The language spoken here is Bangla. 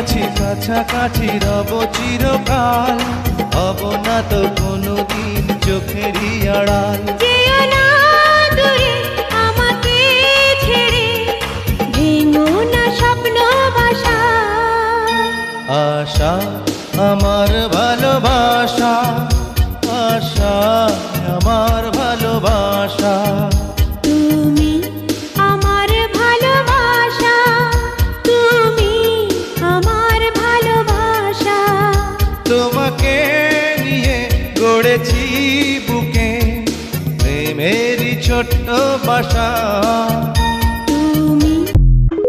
আছি কাছাকাছি রব চিরকাল, হব না তো কোনোদিন চোখেরই আড়াল। যেও না দূরে আমাকে ছেড়ে, ভেঙো না স্বপ্ন বাসা। আশা আমার ভালোবাসা, আশা আমার ভালোবাসা। তুমি আমার ভালোবাসা, তুমি আমার ভালোবাসা। তোমাকে নিয়ে গড়েছি বুকে প্রেমেরই ছোট্ট বাসা।